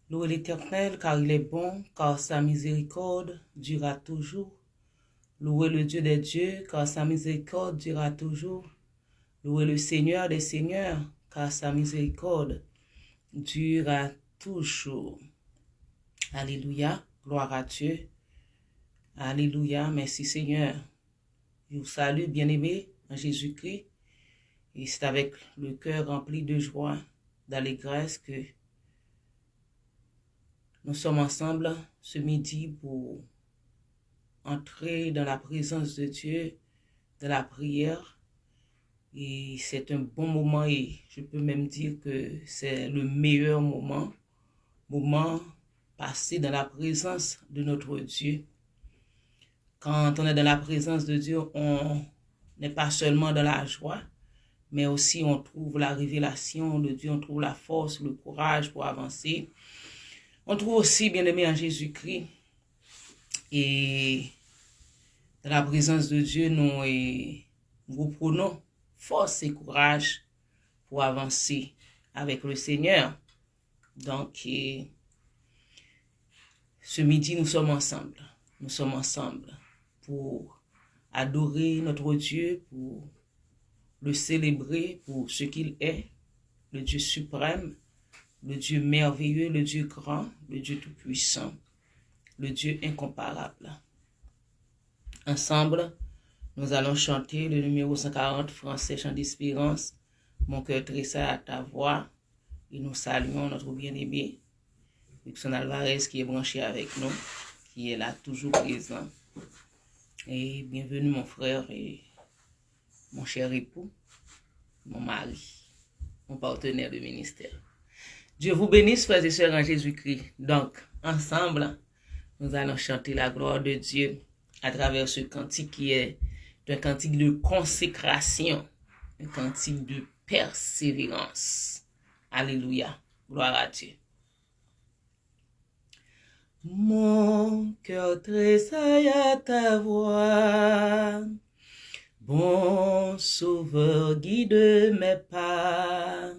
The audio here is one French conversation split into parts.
Louez l'Éternel, car il est bon, car sa miséricorde durera toujours. Louez le Dieu des dieux, car sa miséricorde durera toujours. Louez le Seigneur des seigneurs, car sa miséricorde durera toujours. Alléluia, gloire à Dieu. Alléluia, merci Seigneur. Je vous salue, bien-aimés, en Jésus-Christ. Et c'est avec le cœur rempli de joie, d'allégresse que nous sommes ensemble ce midi pour entrer dans la présence de Dieu, de la prière. Et c'est un bon moment et je peux même dire que c'est le meilleur moment passé dans la présence de notre Dieu. Quand on est dans la présence de Dieu, on n'est pas seulement dans la joie, mais aussi on trouve la révélation de Dieu, on trouve la force, le courage pour avancer. On trouve aussi, bien-aimé en Jésus-Christ, et dans la présence de Dieu, nous prenons force et courage pour avancer avec le Seigneur. Donc, ce midi, nous sommes ensemble. Nous sommes ensemble pour adorer notre Dieu, pour le célébrer pour ce qu'il est, le Dieu suprême, le Dieu merveilleux, le Dieu grand, le Dieu tout-puissant, le Dieu incomparable. Ensemble, nous allons chanter le numéro 140 français, chant d'espérance, Mon cœur tressaille à ta voix, et nous saluons notre bien-aimé, Wilson Alvarez, qui est branché avec nous, qui est là toujours présent. Et bienvenue mon frère et mon cher époux, mon mari, mon partenaire de ministère. Dieu vous bénisse, frères et sœurs en Jésus-Christ. Donc, ensemble, nous allons chanter la gloire de Dieu à travers ce cantique qui est un cantique de consécration, un cantique de persévérance. Alléluia. Gloire à Dieu. Mon cœur tressaille à ta voix, bon sauveur, guide mes pas.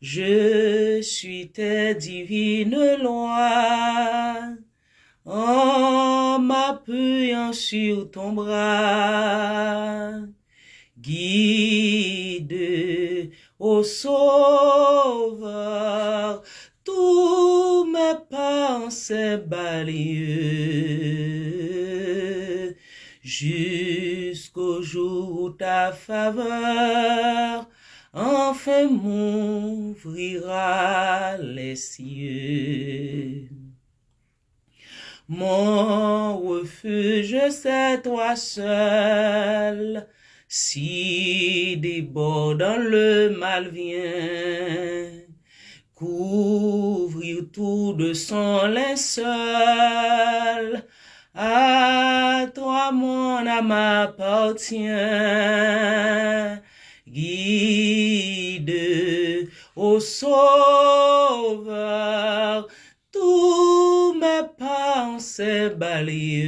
Je suis tes divines lois, en m'appuyant sur ton bras. Guide, ô Sauveur, tous mes pensées balayent, jusqu'au jour où ta faveur enfin m'ouvrira les cieux. Mon refuge, c'est toi seul, si débordant le mal vient, couvrir tout de son linceul, à toi mon âme appartient. Guide, ô Sauveur, tous mes pensées balayent,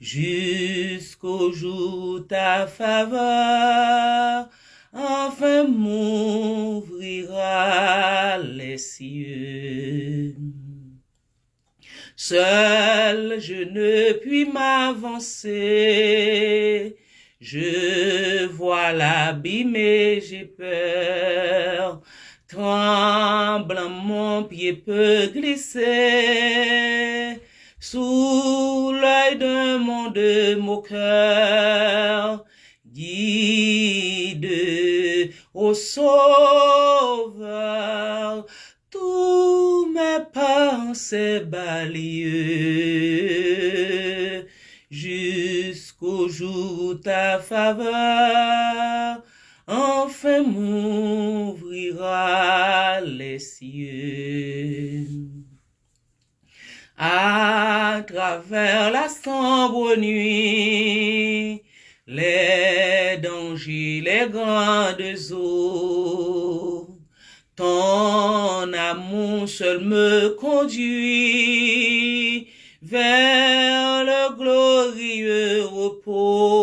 jusqu'au jour où ta faveur enfin m'ouvrira les cieux. Seul je ne puis m'avancer, je vois l'abîme et j'ai peur. Tremblant, mon pied peut glisser sous l'œil d'un monde moqueur. Guide, ô Sauveur, tous mes pensées balayent, jusqu'au jour où ta faveur enfin m'ouvrira les cieux. À travers la sombre nuit, les dangers, les grandes eaux, ton amour seul me conduit vers le glorieux repos.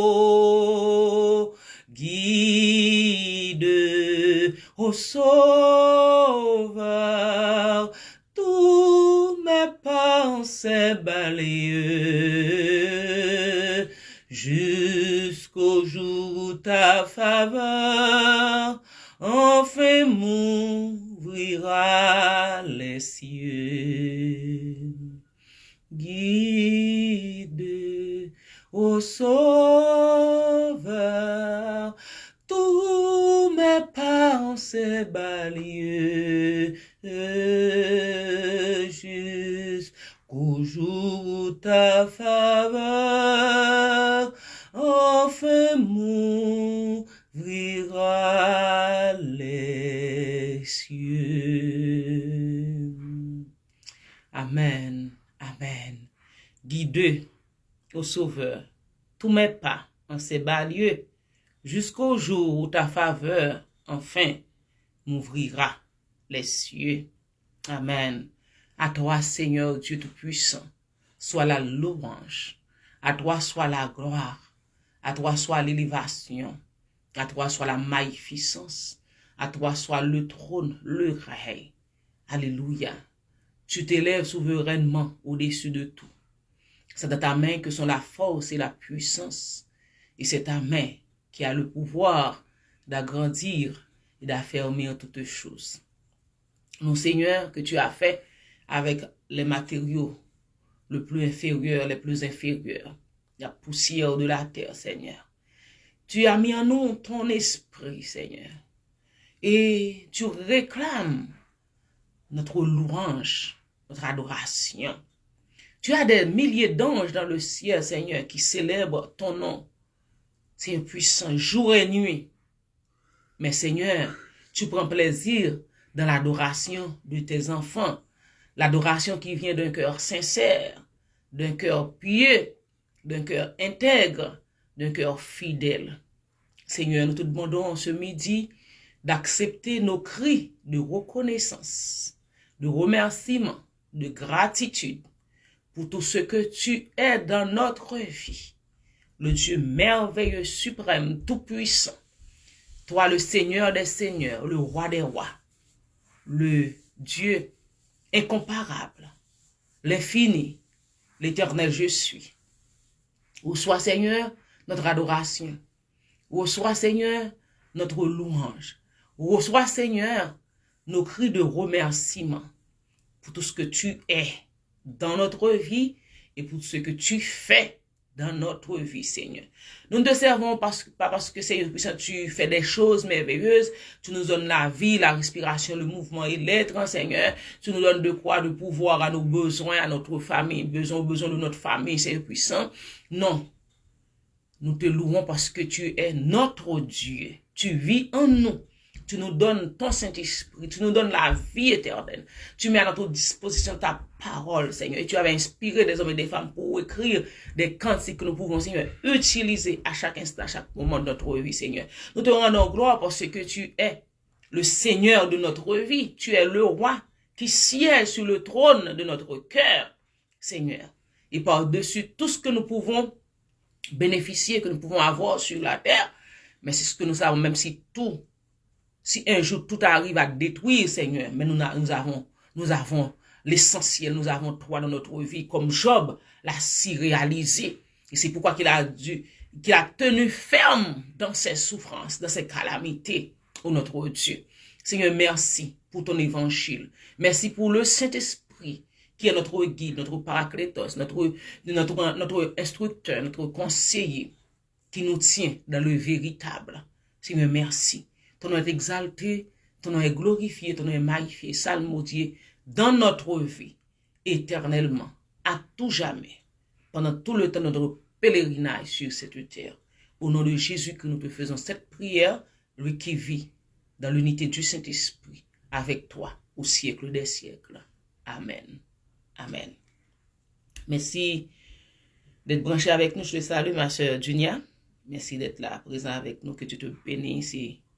Guide, ô Ô Sauveur, tous mes pensées balayent, jusqu'au jour où ta faveur enfin m'ouvrira les cieux. Guide, ô Sauveur, tous mes pensées balayent, jusqu'au jour où ta faveur enfin m'ouvrira les cieux. Amen, amen. Guide, ô Sauveur, tous mes pas en ces bas lieux, jusqu'au jour où ta faveur, enfin, m'ouvrira les cieux. Amen. À toi, Seigneur Dieu Tout-Puissant, soit la louange, à toi soit la gloire, à toi soit l'élévation, à toi soit la magnificence, à toi soit le trône, le règne. Alléluia. Tu t'élèves souverainement au-dessus de tout. C'est dans ta main que sont la force et la puissance. Et c'est ta main qui a le pouvoir d'agrandir et d'affermir toutes choses. Mon Seigneur, que tu as fait avec les matériaux le plus inférieurs, les plus inférieurs, la poussière de la terre, Seigneur. Tu as mis en nous ton esprit, Seigneur. Et tu réclames notre louange, notre adoration. Tu as des milliers d'anges dans le ciel, Seigneur, qui célèbrent ton nom. C'est puissant, jour et nuit. Mais Seigneur, tu prends plaisir dans l'adoration de tes enfants. L'adoration qui vient d'un cœur sincère, d'un cœur pieux, d'un cœur intègre, d'un cœur fidèle. Seigneur, nous te demandons ce midi d'accepter nos cris de reconnaissance, de remerciement, de gratitude pour tout ce que tu es dans notre vie. Le Dieu merveilleux, suprême, tout-puissant. Toi, le Seigneur des seigneurs, le roi des rois, le Dieu incomparable, l'infini, l'éternel je suis. Reçois, Seigneur, notre adoration. Reçois, Seigneur, notre louange. Reçois, Seigneur, nos cris de remerciement pour tout ce que tu es dans notre vie et pour ce que tu fais dans notre vie, Seigneur. Nous ne te servons pas parce que, Seigneur puissant, tu fais des choses merveilleuses. Tu nous donnes la vie, la respiration, le mouvement et l'être, Seigneur. Tu nous donnes de quoi, de pouvoir à nos besoins, à notre famille, aux besoins de notre famille, Seigneur puissant. Non. Nous te louons parce que tu es notre Dieu. Tu vis en nous. Tu nous donnes ton Saint-Esprit. Tu nous donnes la vie éternelle. Tu mets à notre disposition ta parole, Seigneur. Et tu avais inspiré des hommes et des femmes pour écrire des cantiques que nous pouvons, Seigneur, utiliser à chaque instant, à chaque moment de notre vie, Seigneur. Nous te rendons gloire parce que tu es le Seigneur de notre vie. Tu es le roi qui siège sur le trône de notre cœur, Seigneur. Et par-dessus tout ce que nous pouvons bénéficier, que nous pouvons avoir sur la terre, mais c'est ce que nous savons, même si un jour tout arrive à détruire, Seigneur, mais nous avons l'essentiel, nous avons toi dans notre vie, comme Job l'a si réalisé. Et c'est pourquoi qu'il a tenu ferme dans ses souffrances, dans ses calamités, ô notre Dieu. Seigneur, merci pour ton évangile. Merci pour le Saint-Esprit, qui est notre guide, notre paraclétos, notre instructeur, notre conseiller, qui nous tient dans le véritable. Seigneur, merci. Ton nom est exalté, ton nom est glorifié, ton nom est magnifié, salmodié dans notre vie, éternellement, à tout jamais, pendant tout le temps de notre pèlerinage sur cette terre. Au nom de Jésus que nous te faisons cette prière, lui qui vit dans l'unité du Saint-Esprit, avec toi au siècle des siècles. Amen. Amen. Merci d'être branché avec nous. Je te salue, ma sœur Junia. Merci d'être là, présent avec nous. Que tu te bénisses.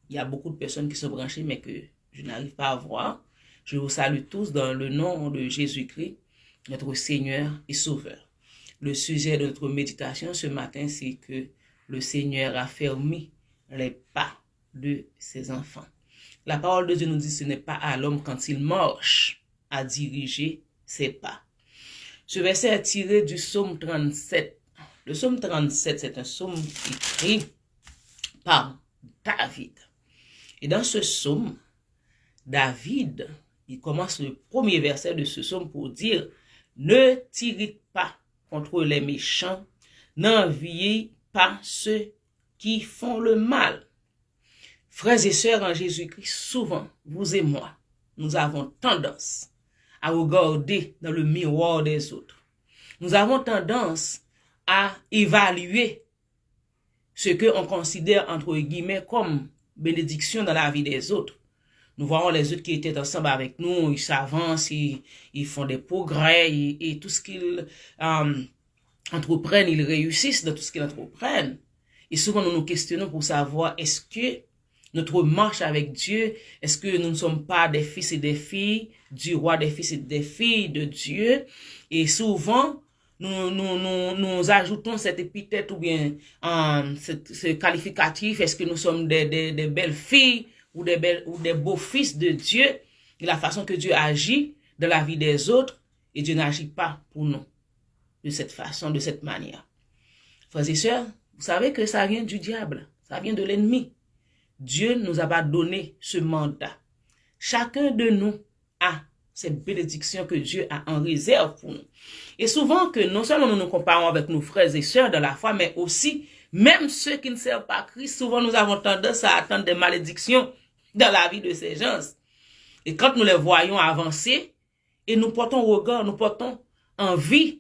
Il y a beaucoup de personnes qui sont branchées, mais que je n'arrive pas à voir. Je vous salue tous dans le nom de Jésus-Christ, notre Seigneur et Sauveur. Le sujet de notre méditation ce matin, c'est que le Seigneur a fermé les pas de ses enfants. La parole de Dieu nous dit ce n'est pas à l'homme quand il marche à diriger ses pas. Ce verset est tiré du psaume 37. Le psaume 37, c'est un psaume écrit par David. Et dans ce psaume, David, il commence le premier verset de ce psaume pour dire « Ne t'irrite pas contre les méchants, n'enviez pas ceux qui font le mal. » Frères et sœurs en Jésus-Christ, souvent, vous et moi, nous avons tendance à regarder dans le miroir des autres. Nous avons tendance à évaluer ce qu'on considère, entre guillemets, comme bénédiction dans la vie des autres. Nous voyons les autres qui étaient ensemble avec nous, ils s'avancent, ils font des progrès, et tout ce qu'ils entreprennent, ils réussissent dans tout ce qu'ils entreprennent. Et souvent, nous nous questionnons pour savoir, est-ce que notre marche avec Dieu, est-ce que nous ne sommes pas des fils et des filles du roi, des fils et des filles de Dieu? Et souvent, nous ajoutons cette épithète ou bien ce qualificatif, est-ce que nous sommes des belles filles ou des beaux fils de Dieu? Et la façon que Dieu agit dans la vie des autres, et Dieu n'agit pas pour nous de cette façon, de cette manière. Frères et sœurs, vous savez que ça vient du diable, ça vient de l'ennemi. Dieu ne nous a pas donné ce mandat. Chacun de nous a cette bénédiction que Dieu a en réserve pour nous. Et souvent que non seulement nous nous comparons avec nos frères et sœurs dans la foi, mais aussi, même ceux qui ne servent pas Christ, souvent nous avons tendance à attendre des malédictions dans la vie de ces gens. Et quand nous les voyons avancer, et nous portons regard, nous portons envie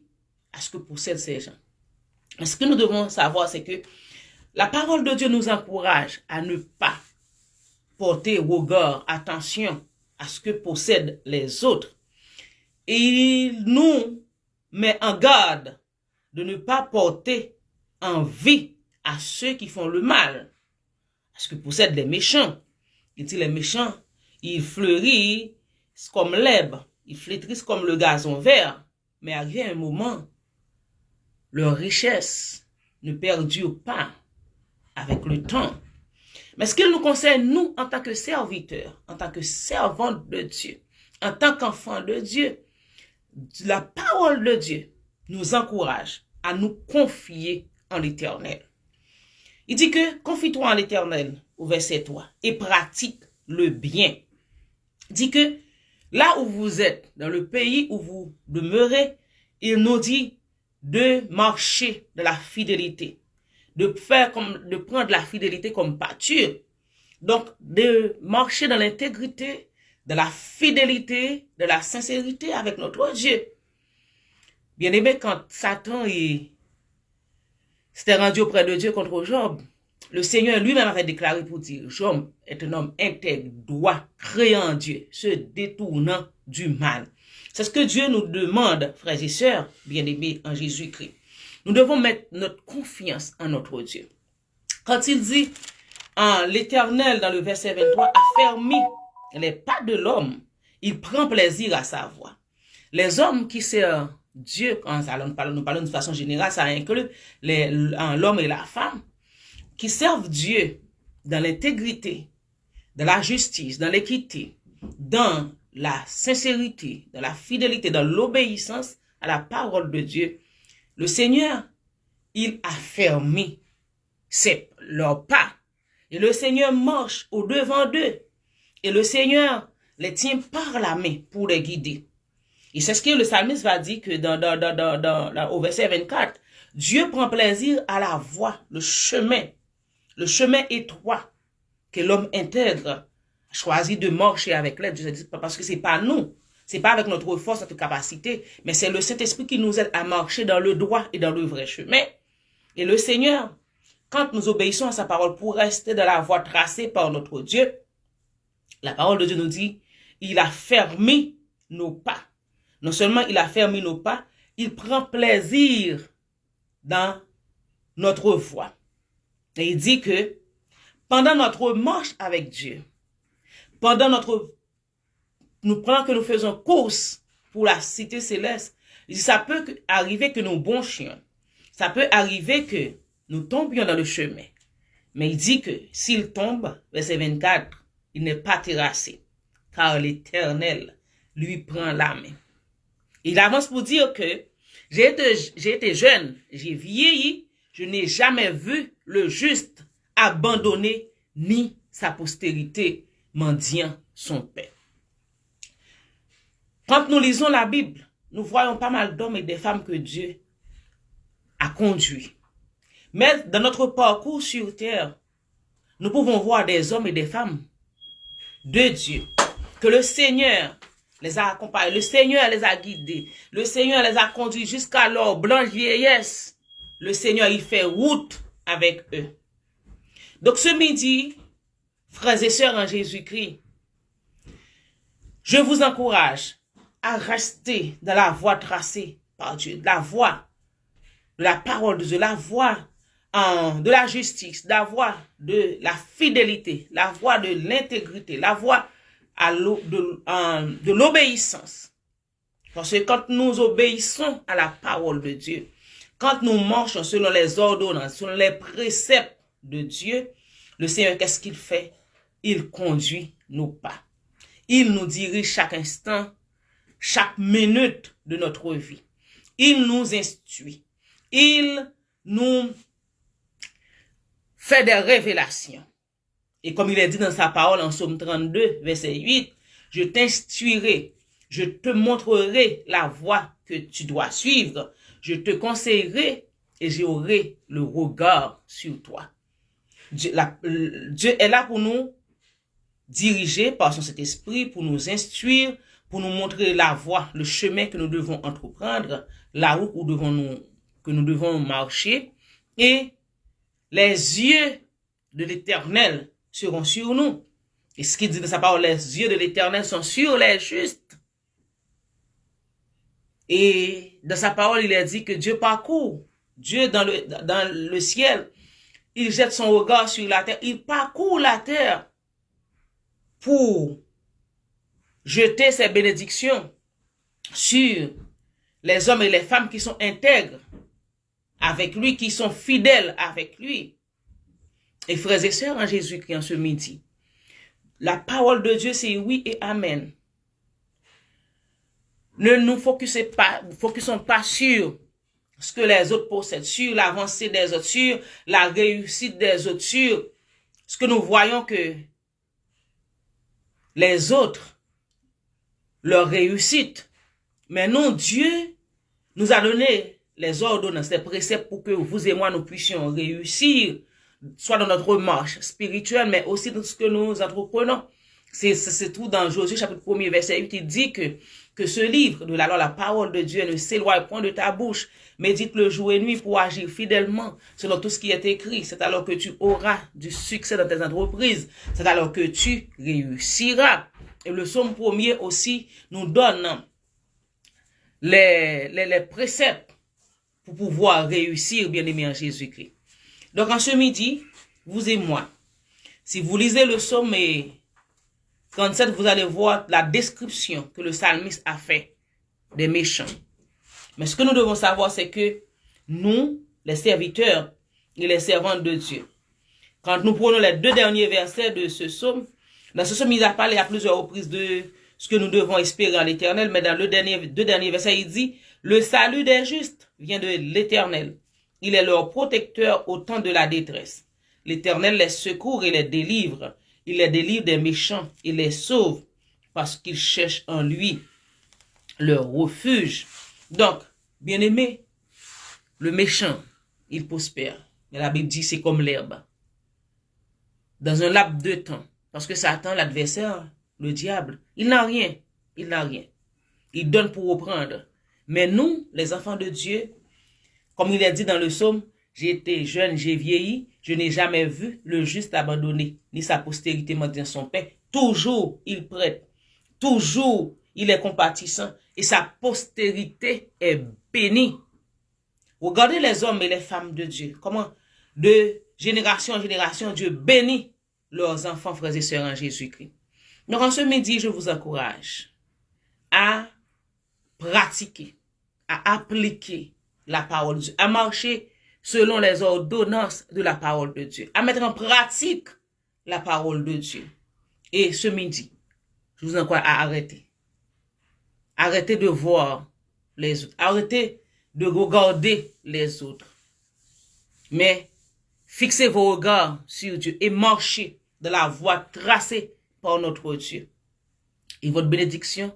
à ce que possèdent ces gens. Mais ce que nous devons savoir, c'est que la parole de Dieu nous encourage à ne pas porter regard, attention à ce que possèdent les autres. Et il nous met en garde de ne pas porter envie à ceux qui font le mal, à ce que possèdent les méchants. Il dit les méchants, ils fleurissent comme l'herbe, ils flétrissent comme le gazon vert, mais arrivé un moment, leur richesse ne perdure pas avec le temps. Mais ce qu'il nous concerne, nous, en tant que serviteurs, en tant que servantes de Dieu, en tant qu'enfants de Dieu, la parole de Dieu nous encourage à nous confier en l'Éternel. Il dit que confie-toi en l'Éternel, au verset 3, et pratique le bien. Il dit que là où vous êtes, dans le pays où vous demeurez, il nous dit de marcher de la fidélité, de prendre la fidélité comme pâture. Donc, de marcher dans l'intégrité, de la fidélité, de la sincérité avec notre Dieu. Bien aimé, quand Satan s'était rendu auprès de Dieu contre Job, le Seigneur lui-même avait déclaré pour dire, Job est un homme intègre, droit, créant Dieu, se détournant du mal. C'est ce que Dieu nous demande, frères et sœurs, bien-aimés en Jésus-Christ. Nous devons mettre notre confiance en notre Dieu. Quand il dit, l'Éternel, dans le verset 23, a fermé les pas de l'homme, il prend plaisir à sa voix. Les hommes qui servent Dieu, nous parlons de façon générale, ça inclut l'homme et la femme, qui servent Dieu dans l'intégrité, dans la justice, dans l'équité, dans la sincérité, dans la fidélité, dans l'obéissance à la parole de Dieu. Le Seigneur, il a fermé leurs pas. Et le Seigneur marche au-devant d'eux. Et le Seigneur les tient par la main pour les guider. Et c'est ce que le psalmiste va dire que au verset 24, Dieu prend plaisir à la voie, le chemin étroit que l'homme intègre choisi de marcher avec l'aide. Parce que c'est pas nous, c'est pas avec notre force, notre capacité, mais c'est le Saint-Esprit qui nous aide à marcher dans le droit et dans le vrai chemin. Et le Seigneur, quand nous obéissons à sa parole pour rester dans la voie tracée par notre Dieu, la parole de Dieu nous dit, il a fermé nos pas. Non seulement il a fermé nos pas, il prend plaisir dans notre voie. Et il dit que pendant notre marche avec Dieu, pendant que nous faisons course pour la cité céleste, ça peut arriver que nous bronchions. Ça peut arriver que nous tombions dans le chemin. Mais il dit que s'il tombe, verset 24, il n'est pas terrassé, car l'Éternel lui prend la main. Il avance pour dire que j'ai été jeune, j'ai vieilli, je n'ai jamais vu le juste abandonné ni sa postérité mendiant son pain. Quand nous lisons la Bible, nous voyons pas mal d'hommes et de femmes que Dieu a conduits. Mais dans notre parcours sur terre, nous pouvons voir des hommes et des femmes de Dieu, que le Seigneur les a accompagnés, le Seigneur les a guidés, le Seigneur les a conduits jusqu'à leur blanche vieillesse. Le Seigneur, il fait route avec eux. Donc ce midi, frères et sœurs en Jésus-Christ, je vous encourage à rester dans la voie tracée par Dieu, la voie de la parole de Dieu, la voie de la justice, la voie de la fidélité, la voie de l'intégrité, la voie de l'obéissance. Parce que quand nous obéissons à la parole de Dieu, quand nous marchons selon les ordonnances, selon les préceptes de Dieu, le Seigneur, qu'est-ce qu'il fait? Il conduit nos pas. Il nous dirige chaque instant, chaque minute de notre vie. Il nous instruit. Il nous fait des révélations. Et comme il est dit dans sa parole en Psaume 32, verset 8, je t'instruirai, je te montrerai la voie que tu dois suivre, je te conseillerai et j'aurai le regard sur toi. Dieu est là pour nous diriger par son Saint-Esprit, pour nous instruire, pour nous montrer la voie, le chemin que nous devons entreprendre, la route que nous devons marcher. Et les yeux de l'Éternel seront sur nous. Et ce qu'il dit dans sa parole, les yeux de l'Éternel sont sur les justes. Et dans sa parole, il est dit que Dieu parcourt. Dieu dans le ciel, il jette son regard sur la terre. Il parcourt la terre pour jeter ses bénédictions sur les hommes et les femmes qui sont intègres avec lui, qui sont fidèles avec lui. Et frères et sœurs en Jésus-Christ en ce midi, la parole de Dieu c'est oui et amen. Ne nous focusons pas sur ce que les autres possèdent, sur l'avancée des autres, sur la réussite des autres, sur ce que nous voyons que les autres, leur réussite. Mais non, Dieu nous a donné les ordonnances, les préceptes pour que vous et moi nous puissions réussir, soit dans notre marche spirituelle, mais aussi dans ce que nous entreprenons. C'est tout dans Josué chapitre 1er verset 8, il dit que ce livre de la loi, la parole de Dieu ne s'éloigne point de ta bouche, médite-le jour et nuit pour agir fidèlement selon tout ce qui est écrit. C'est alors que tu auras du succès dans tes entreprises. C'est alors que tu réussiras. Et le psaume 1er aussi nous donne les préceptes pour pouvoir réussir, bien aimé en Jésus-Christ. Donc en ce midi, vous et moi, si vous lisez le psaume 37, vous allez voir la description que le psalmiste a fait des méchants. Mais ce que nous devons savoir, c'est que nous, les serviteurs et les servantes de Dieu, quand nous prenons les 2 derniers versets de ce psaume, dans ce psaume, il a parlé à plusieurs reprises de ce que nous devons espérer en l'Éternel, mais dans le 2 derniers versets, il dit, le salut des justes vient de l'Éternel. Il est leur protecteur au temps de la détresse. L'Éternel les secourt et les délivre. Il les délivre des méchants et les sauve parce qu'ils cherchent en lui leur refuge. Donc, bien aimé, le méchant, il prospère. Mais la Bible dit c'est comme l'herbe. Dans un laps de temps. Parce que Satan, l'adversaire, le diable, il n'a rien. Il n'a rien. Il donne pour reprendre. Mais nous, les enfants de Dieu, comme il est dit dans le psaume, j'ai été jeune, j'ai vieilli, je n'ai jamais vu le juste abandonné, ni sa postérité mendiant son pain. Toujours il prête, toujours il est compatissant, et sa postérité est bénie. Regardez les hommes et les femmes de Dieu, comment de génération en génération, Dieu bénit leurs enfants, frères et sœurs en Jésus-Christ. Donc en ce midi, je vous encourage à pratiquer, à appliquer la parole de Dieu, à marcher selon les ordonnances de la parole de Dieu, à mettre en pratique la parole de Dieu. Et ce midi, je vous encourage à arrêter. Arrêtez de voir les autres. Arrêtez de regarder les autres. Mais fixez vos regards sur Dieu et marchez dans la voie tracée par notre Dieu. Et votre bénédiction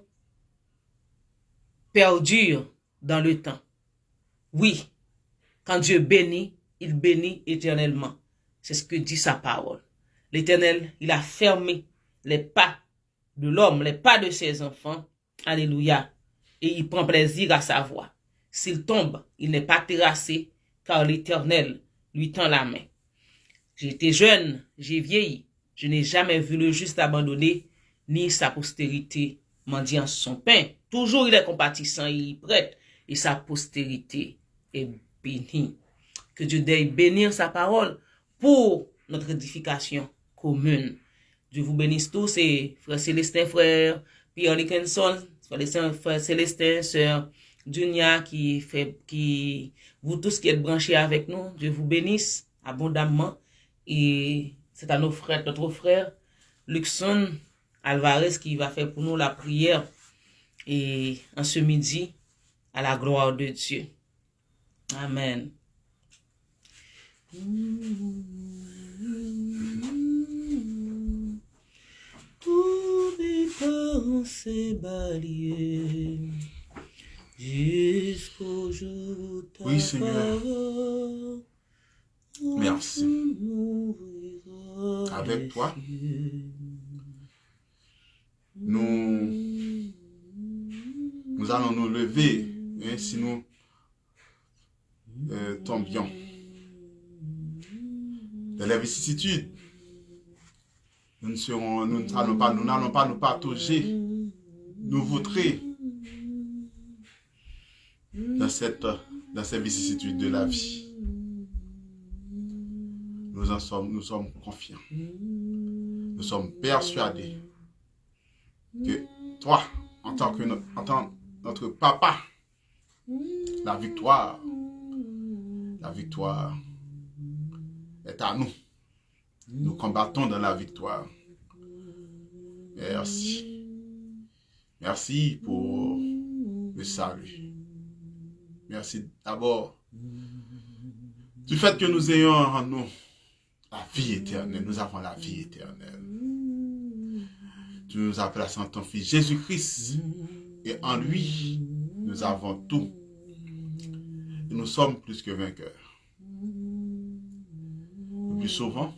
perdure dans le temps. Oui, quand Dieu bénit, il bénit éternellement. C'est ce que dit sa parole. L'Éternel, il a fermé les pas de l'homme, les pas de ses enfants. Alléluia. Et il prend plaisir à sa voix. S'il tombe, il n'est pas terrassé, car l'Éternel lui tend la main. J'ai été jeune, j'ai vieilli. Je n'ai jamais vu le juste abandonné, ni sa postérité mendiant son pain. Toujours il est compatissant, il prête, et sa postérité est bénie. Que Dieu daigne bénir sa parole pour notre édification commune. Dieu vous bénisse tous et frère Célestin, frère Pierre Lickenson, frère Célestin, sœur Dunia vous tous qui êtes branchés avec nous, Dieu vous bénisse abondamment. Et c'est à notre frère Luxon Alvarez qui va faire pour nous la prière et en ce midi à la gloire de Dieu. Amen. Pour mes pensées balayer jusqu'au jour ta Oui, Seigneur. parole. Merci. Avec toi, nous allons nous lever, si nous tombions dans les vicissitudes. Nous n'allons pas nous partager, nous voutrer dans ces vicissitudes de la vie. Nous sommes confiants. Nous sommes persuadés que toi, en tant que notre papa, la victoire est à nous. Nous combattons dans la victoire. Merci. Merci pour le salut. Merci d'abord du fait que nous ayons en nous la vie éternelle. Nous avons la vie éternelle. Tu nous as placé en ton Fils Jésus-Christ. Et en lui, nous avons tout. Et nous sommes plus que vainqueurs. Le plus souvent,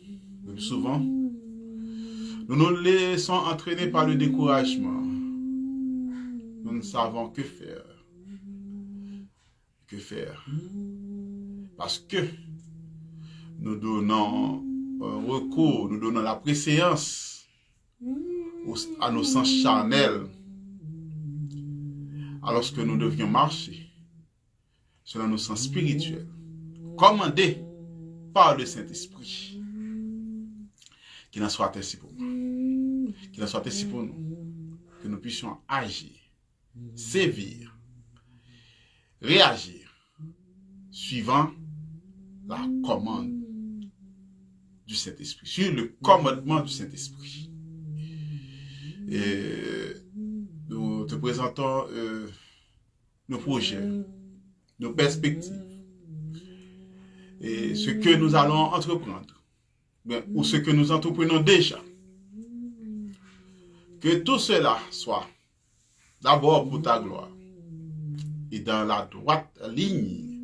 nous nous laissons entraîner par le découragement. Nous ne savons que faire. Que faire? Parce que nous donnons un recours, nous donnons la préséance à nos sens charnels, alors que nous devions marcher selon nos sens spirituels, commandés par le Saint-Esprit. Qu'il en soit ainsi pour nous. Qu'il en soit ainsi pour nous. Que nous puissions agir, sévir, réagir, suivant la commande du Saint-Esprit, sur le commandement du Saint-Esprit. Et nous te présentons nos projets, nos perspectives, et ce que nous allons entreprendre, ou ce que nous entreprenons déjà. Que tout cela soit d'abord pour ta gloire et dans la droite ligne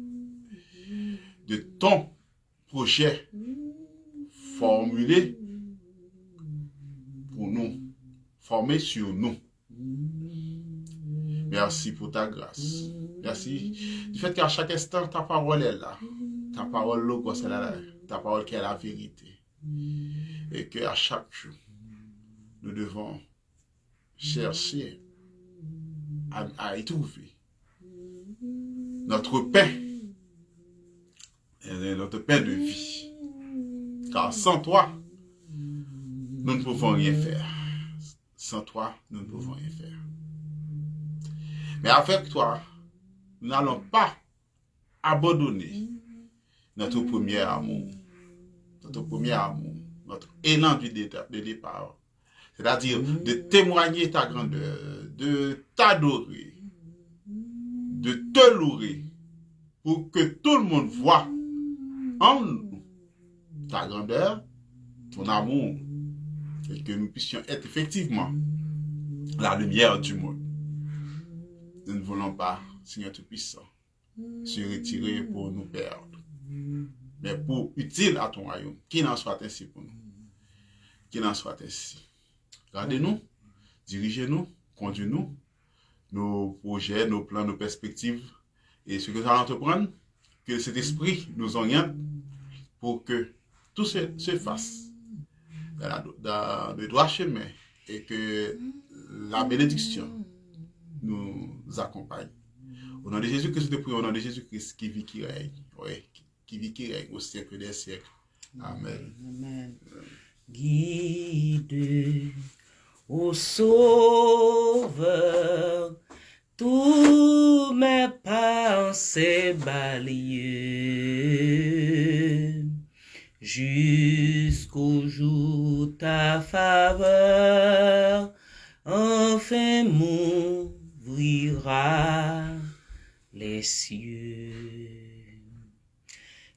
de ton projet formulé pour nous, formé sur nous. Merci pour ta grâce. Merci du fait qu'à chaque instant, ta parole est là. Ta parole, logos, est là. Ta parole qui est la vérité. Et qu'à chaque jour, nous devons chercher à y trouver notre pain, notre pain de vie. Car sans toi, nous ne pouvons rien faire. Sans toi, nous ne pouvons rien faire. Mais avec toi, nous n'allons pas abandonner notre premier amour, notre élan de départ. c'est-à-dire de témoigner ta grandeur, de t'adorer, de te louer, pour que tout le monde voit en nous ta grandeur, ton amour, et que nous puissions être effectivement la lumière du monde. Nous ne voulons pas, Seigneur Tout-Puissant, se retirer pour nous perdre, mais pour utile à ton royaume. Qu'il en soit ainsi pour nous. Qu'il en soit ainsi. Gardez-nous, dirigez-nous, conduisez-nous, nos projets, nos plans, nos perspectives, et ce que nous allons entreprendre, que cet esprit nous oriente pour que tout se fasse dans le droit chemin et que la bénédiction nous accompagne. Au nom de Jésus-Christ, nous prions au nom de Jésus-Christ qui vit, qui règne, qui vit, qui règne au siècle des siècles. Amen. Amen. Guide, ô Sauveur, tous mes pensées balayées, jusqu'au jour ta faveur enfin m'ouvrira les cieux.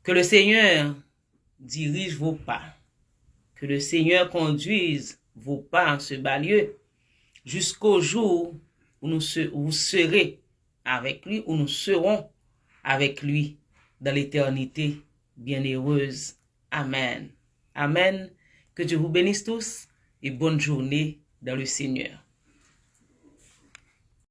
Que le Seigneur dirige vos pas, que le Seigneur conduise vos pas en ce bas lieu jusqu'au jour où vous serez avec lui, où nous serons avec lui dans l'éternité bienheureuse. Amen. Amen. Que Dieu vous bénisse tous et bonne journée dans le Seigneur.